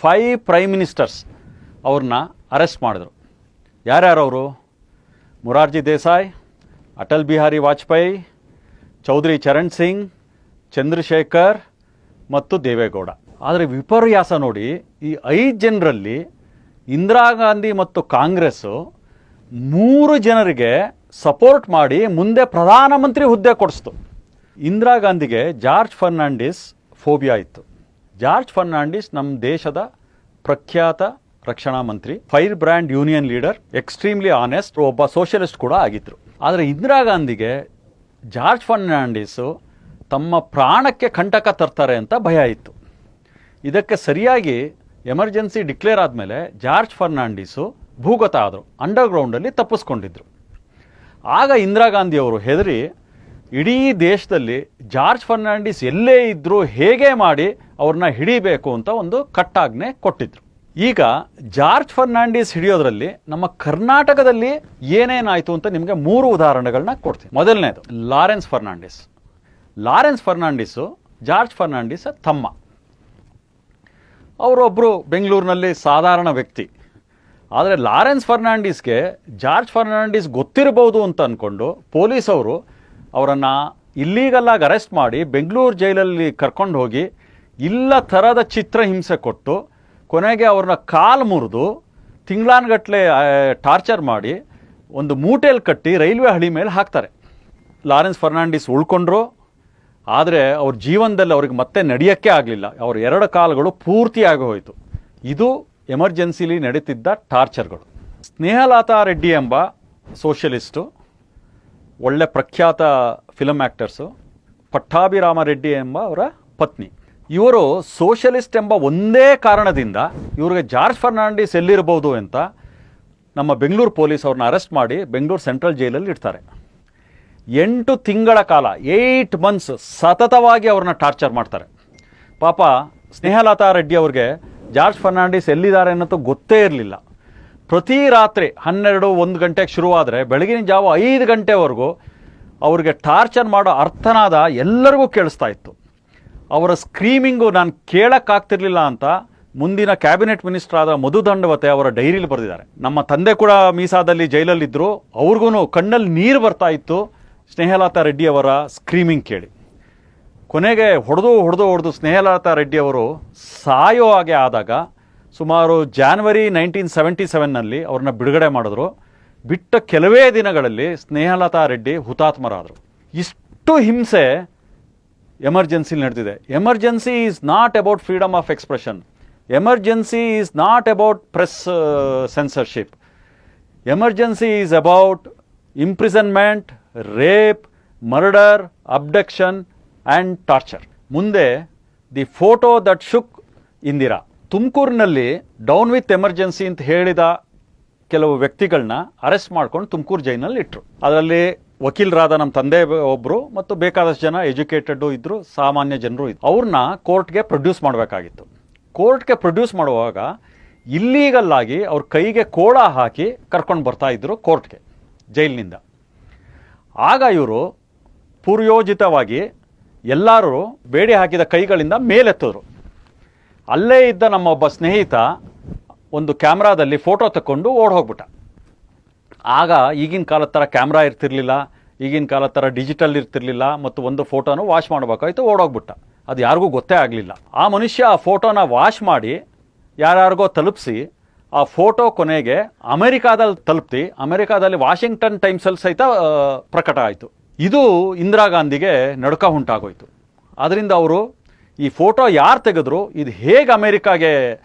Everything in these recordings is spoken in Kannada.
5 ಪ್ರೈಮ್ ಮಿನಿಸ್ಟರ್ಸ್ ಅವ್ರನ್ನ ಅರೆಸ್ಟ್ ಮಾಡಿದ್ರು. ಯಾರ್ಯಾರವರು? ಮೊರಾರ್ಜಿ ದೇಸಾಯಿ, ಅಟಲ್ ಬಿಹಾರಿ ವಾಜಪೇಯಿ, ಚೌಧರಿ ಚರಣ್ ಸಿಂಗ್, ಚಂದ್ರಶೇಖರ್ ಮತ್ತು ದೇವೇಗೌಡ. ಆದರೆ ವಿಪರ್ಯಾಸ ನೋಡಿ, ಈ 5 ಜನರಲ್ಲಿ ಇಂದಿರಾ ಗಾಂಧಿ ಮತ್ತು ಕಾಂಗ್ರೆಸ್ಸು 3 ಜನರಿಗೆ ಸಪೋರ್ಟ್ ಮಾಡಿ ಮುಂದೆ ಪ್ರಧಾನಮಂತ್ರಿ ಹುದ್ದೆ ಕೊಡಿಸ್ತು. ಇಂದಿರಾ ಗಾಂಧಿಗೆ ಜಾರ್ಜ್ ಫರ್ನಾಂಡಿಸ್ ಫೋಬಿಯಾ ಇತ್ತು. ಜಾರ್ಜ್ ಫರ್ನಾಂಡಿಸ್ ನಮ್ಮ ದೇಶದ ಪ್ರಖ್ಯಾತ ರಕ್ಷಣಾ ಮಂತ್ರಿ, fire brand union leader, extremely honest, ಒಬ್ಬ ಸೋಷಿಯಲಿಸ್ಟ್ ಕೂಡ ಆಗಿದ್ದರು. ಆದರೆ ಇಂದಿರಾ ಗಾಂಧಿಗೆ ಜಾರ್ಜ್ ಫರ್ನಾಂಡಿಸು ತಮ್ಮ ಪ್ರಾಣಕ್ಕೆ ಕಂಟಕ ತರ್ತಾರೆ ಅಂತ ಭಯ ಇತ್ತು. ಇದಕ್ಕೆ ಸರಿಯಾಗಿ ಎಮರ್ಜೆನ್ಸಿ ಡಿಕ್ಲೇರ್ ಆದಮೇಲೆ ಜಾರ್ಜ್ ಫರ್ನಾಂಡಿಸು ಭೂಗತ ಆದರು, ಅಂಡರ್ಗ್ರೌಂಡಲ್ಲಿ ತಪ್ಪಿಸ್ಕೊಂಡಿದ್ರು. ಆಗ ಇಂದಿರಾ ಗಾಂಧಿಯವರು ಹೆದರಿ ಇಡೀ ದೇಶದಲ್ಲಿ ಜಾರ್ಜ್ ಫರ್ನಾಂಡಿಸ್ ಎಲ್ಲೇ ಇದ್ದರೂ ಹೇಗೆ ಮಾಡಿ ಅವ್ರನ್ನ ಹಿಡಿಬೇಕು ಅಂತ ಒಂದು ಕಟ್ಟಾಜ್ಞೆ ಕೊಟ್ಟಿದ್ರು. ಈಗ ಜಾರ್ಜ್ ಫರ್ನಾಂಡಿಸ್ ಹಿಡಿಯೋದ್ರಲ್ಲಿ ನಮ್ಮ ಕರ್ನಾಟಕದಲ್ಲಿ ಏನೇನಾಯಿತು ಅಂತ ನಿಮಗೆ 3 ಉದಾಹರಣೆಗಳನ್ನ ಕೊಡ್ತೀನಿ. ಮೊದಲನೇದು ಲಾರೆನ್ಸ್ ಫರ್ನಾಂಡಿಸ್. ಲಾರೆನ್ಸ್ ಫರ್ನಾಂಡಿಸು ಜಾರ್ಜ್ ಫರ್ನಾಂಡಿಸ್ ತಮ್ಮ. ಅವರೊಬ್ಬರು ಬೆಂಗಳೂರಿನಲ್ಲಿ ಸಾಧಾರಣ ವ್ಯಕ್ತಿ. ಆದರೆ ಲಾರೆನ್ಸ್ ಫರ್ನಾಂಡಿಸ್ಗೆ ಜಾರ್ಜ್ ಫರ್ನಾಂಡಿಸ್ ಗೊತ್ತಿರಬಹುದು ಅಂತ ಅಂದ್ಕೊಂಡು ಪೊಲೀಸವರು ಅವರನ್ನು ಇಲ್ಲೀಗಲ್ಲಾಗಿ ಅರೆಸ್ಟ್ ಮಾಡಿ ಬೆಂಗಳೂರು ಜೈಲಲ್ಲಿ ಕರ್ಕೊಂಡು ಹೋಗಿ ಇಲ್ಲ ಥರದ ಚಿತ್ರಹಿಂಸೆ ಕೊಟ್ಟು ಕೊನೆಗೆ ಅವ್ರನ್ನ ಕಾಲು ಮುರಿದು ತಿಂಗಳಾನ್ಗಟ್ಟಲೆ ಟಾರ್ಚರ್ ಮಾಡಿ ಒಂದು ಮೂಟೆಯಲ್ಲಿ ಕಟ್ಟಿ ರೈಲ್ವೆ ಹಳಿ ಮೇಲೆ ಹಾಕ್ತಾರೆ. ಲಾರೆನ್ಸ್ ಫರ್ನಾಂಡಿಸ್ ಉಳ್ಕೊಂಡ್ರು, ಆದರೆ ಅವ್ರ ಜೀವನದಲ್ಲಿ ಅವ್ರಿಗೆ ಮತ್ತೆ ನಡೆಯೋಕ್ಕೆ ಆಗಲಿಲ್ಲ. ಅವ್ರ 2 ಕಾಲುಗಳು ಪೂರ್ತಿಯಾಗಿ ಹೋಯಿತು. ಇದು ಎಮರ್ಜೆನ್ಸಿಲಿ ನಡೀತಿದ್ದ ಟಾರ್ಚರ್ಗಳು. ಸ್ನೇಹಲತಾ ರೆಡ್ಡಿ ಎಂಬ ಸೋಷಿಯಲಿಸ್ಟು, ಒಳ್ಳೆ ಪ್ರಖ್ಯಾತ ಫಿಲಮ್ ಆ್ಯಕ್ಟರ್ಸು, ಪಟ್ಟಾಭಿರಾಮ ರೆಡ್ಡಿ ಎಂಬ ಅವರ ಪತ್ನಿ. ಇವರು ಸೋಷಿಯಲಿಸ್ಟ್ ಎಂಬ ಒಂದೇ ಕಾರಣದಿಂದ ಇವ್ರಿಗೆ ಜಾರ್ಜ್ ಫರ್ನಾಂಡಿಸ್ ಎಲ್ಲಿರ್ಬೋದು ಅಂತ ನಮ್ಮ ಬೆಂಗಳೂರು ಪೊಲೀಸ್ ಅವ್ರನ್ನ ಅರೆಸ್ಟ್ ಮಾಡಿ ಬೆಂಗಳೂರು ಸೆಂಟ್ರಲ್ ಜೈಲಲ್ಲಿ ಇಡ್ತಾರೆ. 8 ತಿಂಗಳ ಕಾಲ 8 ಮಂತ್ಸ್ ಸತತವಾಗಿ ಅವ್ರನ್ನ ಟಾರ್ಚರ್ ಮಾಡ್ತಾರೆ. ಪಾಪ ಸ್ನೇಹಲತಾ ರೆಡ್ಡಿ ಅವ್ರಿಗೆ ಜಾರ್ಜ್ ಫರ್ನಾಂಡಿಸ್ ಎಲ್ಲಿದ್ದಾರೆ ಅನ್ನೋದು ಗೊತ್ತೇ ಇರಲಿಲ್ಲ. ಪ್ರತಿ ರಾತ್ರಿ 12-1 ಗಂಟೆಗೆ ಶುರುವಾದರೆ ಬೆಳಗಿನ ಜಾವ 5 ಗಂಟೆವರೆಗೂ ಅವ್ರಿಗೆ ಟಾರ್ಚರ್ ಮಾಡೋ ಅರ್ಥನಾದ ಎಲ್ಲರಿಗೂ ಕೇಳಿಸ್ತಾ ಇತ್ತು. ಅವರ ಸ್ಕ್ರೀಮಿಂಗು ನಾನು ಕೇಳೋಕ್ಕಾಗ್ತಿರ್ಲಿಲ್ಲ ಅಂತ ಮುಂದಿನ ಕ್ಯಾಬಿನೆಟ್ ಮಿನಿಸ್ಟರ್ ಆದ ಮಧು ದಂಡವತೆ ಅವರ ಡೈರಿಲಿ ಬರೆದಿದ್ದಾರೆ. ನಮ್ಮ ತಂದೆ ಕೂಡ ಮೀಸಾದಲ್ಲಿ ಜೈಲಲ್ಲಿದ್ದರು, ಅವ್ರಿಗೂ ಕಣ್ಣಲ್ಲಿ ನೀರು ಬರ್ತಾ ಇತ್ತು ಸ್ನೇಹಲತಾ ರೆಡ್ಡಿ ಅವರ ಸ್ಕ್ರೀಮಿಂಗ್ ಕೇಳಿ. ಕೊನೆಗೆ ಹೊಡೆದು ಸ್ನೇಹಲತಾ ರೆಡ್ಡಿ ಅವರು ಸಾಯೋ ಹಾಗೆ ಆದಾಗ ಸುಮಾರು ಜಾನ್ವರಿ 1977ನಲ್ಲಿ ಅವ್ರನ್ನ ಬಿಡುಗಡೆ ಮಾಡಿದ್ರು. ಬಿಟ್ಟ ಕೆಲವೇ ದಿನಗಳಲ್ಲಿ ಸ್ನೇಹಲತಾ ರೆಡ್ಡಿ ಹುತಾತ್ಮರಾದರು. ಇಷ್ಟು ಹಿಂಸೆ ಎಮರ್ಜೆನ್ಸಿಲಿ ನಡೆದಿದೆ. Emergency is not about freedom of expression. Emergency is not about press censorship. Emergency is about imprisonment, rape, murder, abduction and torture. ಮುಂದೆ ದಿ ಫೋಟೋ ದಟ್ ಶುಕ್ ಇಂದಿರಾ. ತುಮಕೂರಿನಲ್ಲಿ ಡೌನ್ ವಿತ್ ಎಮರ್ಜೆನ್ಸಿ ಅಂತ ಹೇಳಿದ ಕೆಲವು ವ್ಯಕ್ತಿಗಳನ್ನ ಅರೆಸ್ಟ್ ಮಾಡ್ಕೊಂಡು ತುಮಕೂರು ಜೈಲಿನಲ್ಲಿ ಇಟ್ಟರು. ಅದರಲ್ಲಿ ವಕೀಲರಾದ ನಮ್ಮ ತಂದೆ ಒಬ್ಬರು ಮತ್ತು ಬೇಕಾದಷ್ಟು ಜನ ಎಜುಕೇಟೆಡ್ ಇದ್ದರು, ಸಾಮಾನ್ಯ ಜನರು ಇದ್ದರು. ಅವ್ರನ್ನ ಕೋರ್ಟ್ಗೆ ಪ್ರೊಡ್ಯೂಸ್ ಮಾಡಬೇಕಾಗಿತ್ತು. ಕೋರ್ಟ್ಗೆ ಪ್ರೊಡ್ಯೂಸ್ ಮಾಡುವಾಗ ಇಲ್ಲೀಗಲ್ಲಾಗಿ ಅವ್ರ ಕೈಗೆ ಕೋಳ ಹಾಕಿ ಕರ್ಕೊಂಡು ಬರ್ತಾ ಇದ್ದರು ಕೋರ್ಟ್ಗೆ ಜೈಲಿನಿಂದ. ಆಗ ಇವರು ಪೂರ್ಯೋಜಿತವಾಗಿ ಎಲ್ಲರೂ ಬೇಡಿ ಹಾಕಿದ ಕೈಗಳಿಂದ ಮೇಲೆತ್ತಿದ್ರು. ಅಲ್ಲೇ ಇದ್ದ ನಮ್ಮ ಒಬ್ಬ ಸ್ನೇಹಿತ ಒಂದು ಕ್ಯಾಮ್ರಾದಲ್ಲಿ ಫೋಟೋ ತಗೊಂಡು ಓಡ್ ಹೋಗ್ಬಿಟ್ಟ. ಆಗ ಈಗಿನ ಕಾಲದ ಥರ ಕ್ಯಾಮ್ರಾ ಇರ್ತಿರ್ಲಿಲ್ಲ, ಈಗಿನ ಕಾಲದ ಥರ ಡಿಜಿಟಲ್ ಇರ್ತಿರ್ಲಿಲ್ಲ, ಮತ್ತು ಒಂದು ಫೋಟೋನು ವಾಶ್ ಮಾಡಬೇಕಾಯ್ತು, ಓಡೋಗ್ಬಿಟ್ಟ. ಅದು ಯಾರಿಗೂ ಗೊತ್ತೇ ಆಗಲಿಲ್ಲ. ಆ ಮನುಷ್ಯ ಆ ಫೋಟೋನ ವಾಶ್ ಮಾಡಿ ಯಾರ್ಯಾರಿಗೋ ತಲುಪಿಸಿ ಆ ಫೋಟೋ ಕೊನೆಗೆ ಅಮೆರಿಕಾದಲ್ಲಿ ತಲುಪಿ ಅಮೆರಿಕಾದಲ್ಲಿ ವಾಷಿಂಗ್ಟನ್ ಟೈಮ್ಸಲ್ಲಿ ಸಹಿತ ಪ್ರಕಟ ಆಯಿತು. ಇದು ಇಂದಿರಾ ಗಾಂಧಿಗೆ ನಡುಕ ಉಂಟಾಗೋಯ್ತು. ಆದ್ದರಿಂದ ಅವರು ಈ ಫೋಟೋ ಯಾರು ತೆಗೆದ್ರು, ಇದು ಹೇಗೆ ಅಮೆರಿಕಾಗೆ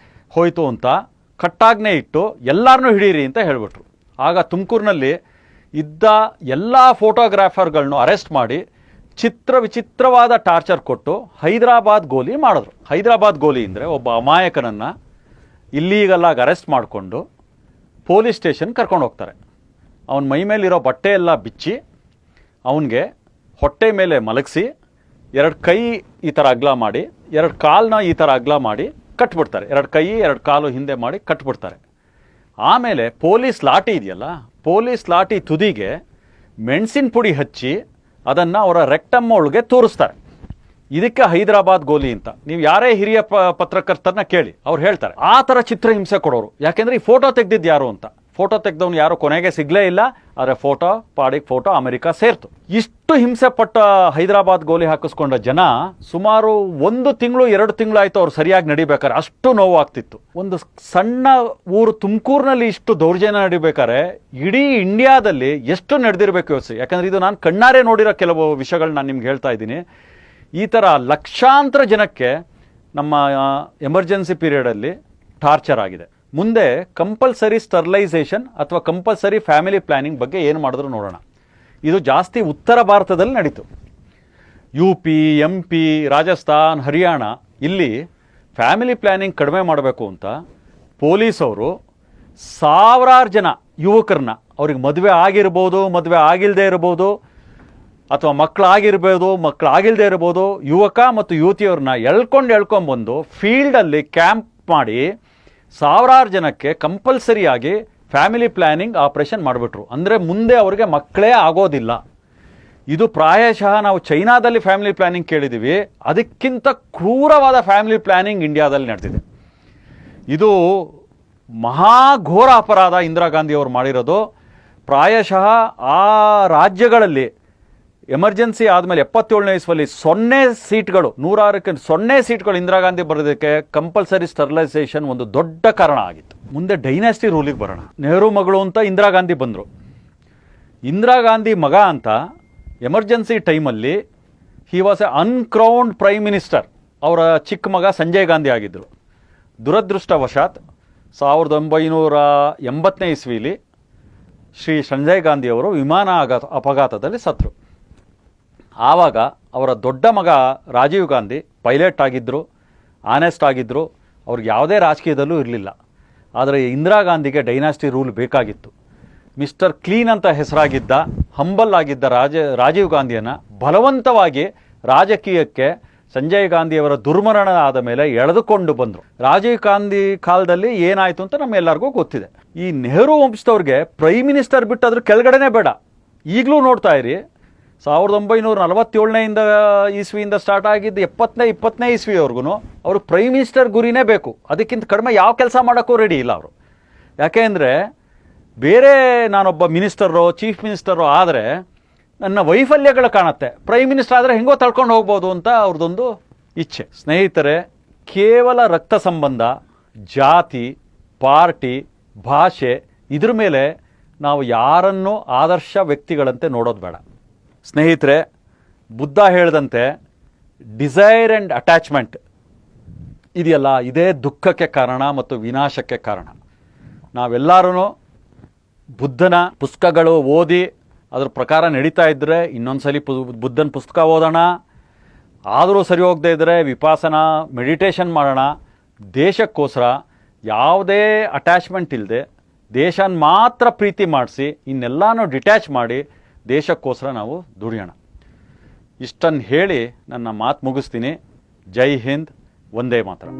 ಹೋಯಿತು ಅಂತ ಕಟ್ಟಾಜ್ಞೆ ಇಟ್ಟು ಎಲ್ಲರನ್ನೂ ಹಿಡೀರಿ ಅಂತ ಹೇಳಿಬಿಟ್ರು. ಆಗ ತುಮಕೂರಿನಲ್ಲಿ ಇದ್ದ ಎಲ್ಲ ಫೋಟೋಗ್ರಾಫರ್ಗಳನ್ನು ಅರೆಸ್ಟ್ ಮಾಡಿ ವಿಚಿತ್ರವಾದ ಟಾರ್ಚರ್ ಕೊಟ್ಟು ಹೈದರಾಬಾದ್ ಗೋಲಿ ಮಾಡಿದ್ರು. ಹೈದರಾಬಾದ್ ಗೋಲಿ ಅಂದರೆ ಒಬ್ಬ ಅಮಾಯಕನನ್ನು ಇಲ್ಲೀಗಲ್ಲಾಗಿ ಅರೆಸ್ಟ್ ಮಾಡಿಕೊಂಡು ಪೊಲೀಸ್ ಸ್ಟೇಷನ್ ಕರ್ಕೊಂಡು ಹೋಗ್ತಾರೆ. ಅವನ ಮೈ ಮೇಲಿರೋ ಬಟ್ಟೆ ಎಲ್ಲ ಬಿಚ್ಚಿ ಅವನಿಗೆ ಹೊಟ್ಟೆ ಮೇಲೆ ಮಲಗಿಸಿ 2 ಕೈ ಈ ಥರ ಅಗಲ ಮಾಡಿ 2 ಕಾಲನ್ನ ಈ ಥರ ಅಗಲ ಮಾಡಿ ಕಟ್ಬಿಡ್ತಾರೆ. 2 ಕೈ 2 ಕಾಲು ಹಿಂದೆ ಮಾಡಿ ಕಟ್ಬಿಡ್ತಾರೆ. ಆಮೇಲೆ ಪೊಲೀಸ್ ಲಾಠಿ ಇದೆಯಲ್ಲ, ಪೊಲೀಸ್ ಲಾಠಿ ತುದಿಗೆ ಮೆಣಸಿನ ಪುಡಿ ಹಚ್ಚಿ ಅದನ್ನು ಅವರ ರೆಕ್ಟಮ್ ಒಳಗೆ ತೋರಿಸ್ತಾರೆ. ಇದಕ್ಕೆ ಹೈದರಾಬಾದ್ ಗೋಲಿ ಅಂತ. ನೀವು ಯಾರೇ ಹಿರಿಯ ಪತ್ರಕರ್ತರನ್ನ ಕೇಳಿ, ಅವ್ರು ಹೇಳ್ತಾರೆ ಆ ಥರ ಚಿತ್ರಹಿಂಸೆ ಕೊಡೋರು. ಯಾಕೆಂದ್ರೆ ಈ ಫೋಟೋ ತೆಗ್ದಿದ್ದು ಯಾರು ಅಂತ. ಫೋಟೋ ತೆಗ್ದವ್ನು ಯಾರು ಕೊನೆಗೆ ಸಿಗ್ಲೇ ಇಲ್ಲ. ಆದರೆ ಫೋಟೋ ಅಮೆರಿಕ ಸೇರ್ತು. ಇಷ್ಟು ಹಿಂಸೆ ಪಟ್ಟ ಹೈದರಾಬಾದ್ ಗೋಲಿ ಹಾಕಿಸ್ಕೊಂಡ ಜನ ಸುಮಾರು 1 ತಿಂಗಳು 2 ತಿಂಗಳು ಆಯ್ತು ಅವ್ರು ಸರಿಯಾಗಿ ನಡಿಬೇಕಾರೆ. ಅಷ್ಟು ನೋವು ಆಗ್ತಿತ್ತು. ಒಂದು ಸಣ್ಣ ಊರು ತುಮಕೂರಿನಲ್ಲಿ ಇಷ್ಟು ದೌರ್ಜನ್ಯ ನಡಿಬೇಕಾರೆ ಇಡೀ ಇಂಡಿಯಾದಲ್ಲಿ ಎಷ್ಟು ನಡೆದಿರಬೇಕು ಯೋಚಿಸಿ. ಯಾಕಂದ್ರೆ ಇದು ನಾನು ಕಣ್ಣಾರೆ ನೋಡಿರೋ ಕೆಲವು ವಿಷಯಗಳು ನಾನು ನಿಮ್ಗೆ ಹೇಳ್ತಾ ಇದ್ದೀನಿ. ಈ ಥರ ಲಕ್ಷಾಂತರ ಜನಕ್ಕೆ ನಮ್ಮ ಎಮರ್ಜೆನ್ಸಿ ಪೀರಿಯಡಲ್ಲಿ ಟಾರ್ಚರ್ ಆಗಿದೆ. ಮುಂದೆ ಕಂಪಲ್ಸರಿ ಸ್ಟರ್ಲೈಸೇಷನ್ ಅಥವಾ ಕಂಪಲ್ಸರಿ ಫ್ಯಾಮಿಲಿ ಪ್ಲಾನಿಂಗ್ ಬಗ್ಗೆ ಏನು ಮಾಡಿದ್ರು ನೋಡೋಣ. ಇದು ಜಾಸ್ತಿ ಉತ್ತರ ಭಾರತದಲ್ಲಿ ನಡೀತು. UP, MP, ರಾಜಸ್ಥಾನ್, ಹರಿಯಾಣ ಇಲ್ಲಿ ಫ್ಯಾಮಿಲಿ ಪ್ಲಾನಿಂಗ್ ಕಡಿಮೆ ಮಾಡಬೇಕು ಅಂತ ಪೊಲೀಸವರು ಸಾವಿರಾರು ಜನ ಯುವಕರನ್ನ, ಅವ್ರಿಗೆ ಮದುವೆ ಆಗಿರ್ಬೋದು, ಮದುವೆ ಆಗಿಲ್ಲದೆ ಇರ್ಬೋದು, ಅಥವಾ ಮಕ್ಕಳಾಗಿಲ್ಲದೆ ಇರ್ಬೋದು, ಯುವಕ ಮತ್ತು ಯುವತಿಯವ್ರನ್ನ ಎಳ್ಕೊಂಡ್ಬಂದು ಫೀಲ್ಡಲ್ಲಿ ಕ್ಯಾಂಪ್ ಮಾಡಿ ಸಾವಿರಾರು ಜನಕ್ಕೆ ಕಂಪಲ್ಸರಿಯಾಗಿ ಫ್ಯಾಮಿಲಿ ಪ್ಲಾನಿಂಗ್ ಆಪರೇಷನ್ ಮಾಡಿಬಿಟ್ರು. ಅಂದರೆ ಮುಂದೆ ಅವ್ರಿಗೆ ಮಕ್ಕಳೇ ಆಗೋದಿಲ್ಲ. ಇದು ಪ್ರಾಯಶಃ ನಾವು ಚೈನಾದಲ್ಲಿ ಫ್ಯಾಮಿಲಿ ಪ್ಲಾನಿಂಗ್ ಕೇಳಿದ್ದೀವಿ, ಅದಕ್ಕಿಂತ ಕ್ರೂರವಾದ ಫ್ಯಾಮಿಲಿ ಪ್ಲಾನಿಂಗ್ ಇಂಡಿಯಾದಲ್ಲಿ ನಡೆದಿದೆ. ಇದು ಮಹಾಘೋರ ಅಪರಾಧ ಇಂದಿರಾ ಗಾಂಧಿ ಅವರು ಮಾಡಿರೋದು. ಪ್ರಾಯಶಃ ಆ ರಾಜ್ಯಗಳಲ್ಲಿ ಎಮರ್ಜೆನ್ಸಿ ಆದಮೇಲೆ 77ನೇ ಇಸ್ವಿಯಲ್ಲಿ 0 ಸೀಟ್ಗಳು, 106ಕ್ಕೆ 0 ಸೀಟ್ಗಳು ಇಂದಿರಾ ಗಾಂಧಿ ಬರೋದಕ್ಕೆ ಕಂಪಲ್ಸರಿ ಸ್ಟರ್ಲೈಸೇಷನ್ ಒಂದು ದೊಡ್ಡ ಕಾರಣ ಆಗಿತ್ತು. ಮುಂದೆ ಡೈನಾಸ್ಟಿ ರೂಲಿಗೆ ಬರೋಣ. ನೆಹರು ಮಗಳು ಅಂತ ಇಂದಿರಾ ಗಾಂಧಿ ಬಂದರು. ಇಂದಿರಾ ಗಾಂಧಿ ಮಗ ಅಂತ ಎಮರ್ಜೆನ್ಸಿ ಟೈಮಲ್ಲಿ he was a uncrowned prime minister. ಅವರ ಚಿಕ್ಕ ಮಗ ಸಂಜಯ್ ಗಾಂಧಿ ಆಗಿದ್ದರು. ದುರದೃಷ್ಟವಶಾತ್ 1980ನೇ ಇಸ್ವಿಲಿ ಶ್ರೀ ಸಂಜಯ್ ಗಾಂಧಿಯವರು ವಿಮಾನ ಅಪಘಾತದಲ್ಲಿ ಸತ್ತರು. ಆವಾಗ ಅವರ ದೊಡ್ಡ ಮಗ ರಾಜೀವ್ ಗಾಂಧಿ ಪೈಲಟ್ ಆಗಿದ್ದರು, ಆನೆಸ್ಟ್ ಆಗಿದ್ದರು, ಅವ್ರಿಗೆ ಯಾವುದೇ ರಾಜಕೀಯದಲ್ಲೂ ಇರಲಿಲ್ಲ. ಆದರೆ ಇಂದಿರಾ ಗಾಂಧಿಗೆ ಡೈನಾಸ್ಟಿ ರೂಲ್ ಬೇಕಾಗಿತ್ತು. ಮಿಸ್ಟರ್ ಕ್ಲೀನ್ ಅಂತ ಹೆಸರಾಗಿದ್ದ, ಹಂಬಲ್ ಆಗಿದ್ದ ರಾಜೀವ್ ಗಾಂಧಿಯನ್ನು ಬಲವಂತವಾಗಿ ರಾಜಕೀಯಕ್ಕೆ ಸಂಜಯ್ ಗಾಂಧಿಯವರ ದುರ್ಮರಣ ಆದ ಮೇಲೆ ಎಳೆದುಕೊಂಡು ಬಂದರು. ರಾಜೀವ್ ಗಾಂಧಿ ಕಾಲದಲ್ಲಿ ಏನಾಯಿತು ಅಂತ ನಮ್ಮೆಲ್ಲರಿಗೂ ಗೊತ್ತಿದೆ. ಈ ನೆಹರು ವಂಶದವ್ರಿಗೆ ಪ್ರೈಮ್ ಮಿನಿಸ್ಟರ್ ಬಿಟ್ಟು ಅದ್ರ ಕೆಳಗಡೆನೇ ಬೇಡ. ಈಗಲೂ ನೋಡ್ತಾ ಇರಿ, 1947ನೇ ಇಸ್ವಿಯಿಂದ ಸ್ಟಾರ್ಟ್ ಆಗಿದ್ದು 20ನೇ ಇಸ್ವಿವರೆಗೂ ಅವರು ಪ್ರೈಮ್ ಮಿನಿಸ್ಟರ್ ಗುರಿನೇ ಬೇಕು. ಅದಕ್ಕಿಂತ ಕಡಿಮೆ ಯಾವ ಕೆಲಸ ಮಾಡೋಕ್ಕೂ ರೆಡಿ ಇಲ್ಲ ಅವರು. ಯಾಕೆ ಅಂದರೆ ಬೇರೆ ನಾನೊಬ್ಬ ಮಿನಿಸ್ಟರೋ ಚೀಫ್ ಮಿನಿಸ್ಟರೋ ಆದರೆ ನನ್ನ ವೈಫಲ್ಯಗಳು ಕಾಣುತ್ತೆ, ಪ್ರೈಮ್ ಮಿನಿಸ್ಟರ್ ಆದರೆ ಹೆಂಗೋ ತಳ್ಕೊಂಡು ಹೋಗ್ಬೋದು ಅಂತ ಅವ್ರದ್ದೊಂದು ಇಚ್ಛೆ. ಸ್ನೇಹಿತರೆ, ಕೇವಲ ರಕ್ತ ಸಂಬಂಧ, ಜಾತಿ, ಪಾರ್ಟಿ, ಭಾಷೆ ಇದ್ರ ಮೇಲೆ ನಾವು ಯಾರನ್ನೂ ಆದರ್ಶ ವ್ಯಕ್ತಿಗಳಂತೆ ನೋಡೋದು ಬೇಡ. ಸ್ನೇಹಿತರೆ, ಬುದ್ಧ ಹೇಳಿದಂತೆ ಡಿಸೈರ್ ಆ್ಯಂಡ್ ಅಟ್ಯಾಚ್ಮೆಂಟ್ ಇದೆಯಲ್ಲ, ಇದೇ ದುಃಖಕ್ಕೆ ಕಾರಣ ಮತ್ತು ವಿನಾಶಕ್ಕೆ ಕಾರಣ. ನಾವೆಲ್ಲರೂ ಬುದ್ಧನ ಪುಸ್ತಕಗಳು ಓದಿ ಅದ್ರ ಪ್ರಕಾರ ನಡೀತಾ ಇದ್ದರೆ ಇನ್ನೊಂದ್ಸಲಿ ಬುದ್ಧನ ಪುಸ್ತಕ ಓದೋಣ. ಆದರೂ ಸರಿ ಹೋಗದೇ ಇದ್ದರೆ ವಿಪಾಸನ ಮೆಡಿಟೇಷನ್ ಮಾಡೋಣ. ದೇಶಕ್ಕೋಸ್ಕರ ಯಾವುದೇ ಅಟ್ಯಾಚ್ಮೆಂಟ್ ಇಲ್ಲದೆ ದೇಶನ ಮಾತ್ರ ಪ್ರೀತಿ ಮಾಡಿಸಿ ಇನ್ನೆಲ್ಲನೂ ಡಿಟ್ಯಾಚ್ ಮಾಡಿ ದೇಶಕ್ಕೋಸ್ಕರ ನಾವು ದುಡಿಯೋಣ. ಇಷ್ಟನ್ನು ಹೇಳಿ ನನ್ನ ಮಾತು ಮುಗಿಸ್ತೀನಿ. ಜೈ ಹಿಂದ್, ವಂದೇ ಮಾತರಂ.